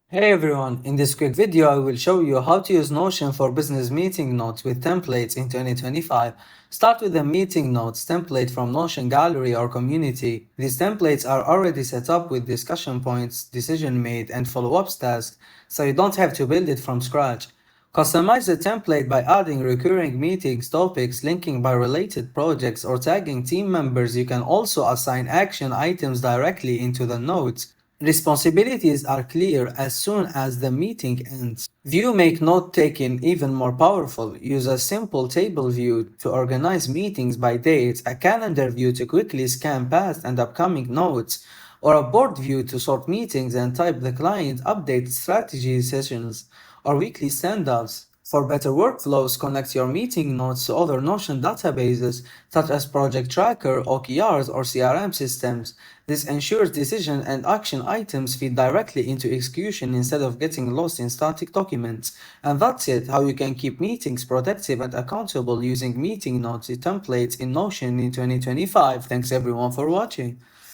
Hey everyone, in this quick video I will show you how to use Notion for business meeting notes with templates in 2025. Start with the meeting notes template from Notion Gallery or community. These templates are already set up with discussion points, decision made, and follow-up tasks, so you don't have to build it from scratch. Customize the template by adding recurring meetings, topics, linking by related projects, or tagging team members. You can also assign action items directly into the notes. Responsibilities are clear as soon as the meeting ends. View make note taking even more powerful. Use a simple table view to organize meetings by dates, a calendar view to quickly scan past and upcoming notes, or a board view to sort meetings and type the client update strategy sessions or weekly standouts. For better workflows, connect your meeting notes to other Notion databases such as Project Tracker, OKRs, or CRM systems. This ensures decision and action items feed directly into execution instead of getting lost in static documents. And that's it, how you can keep meetings productive and accountable using meeting notes templates in Notion in 2025. Thanks everyone for watching.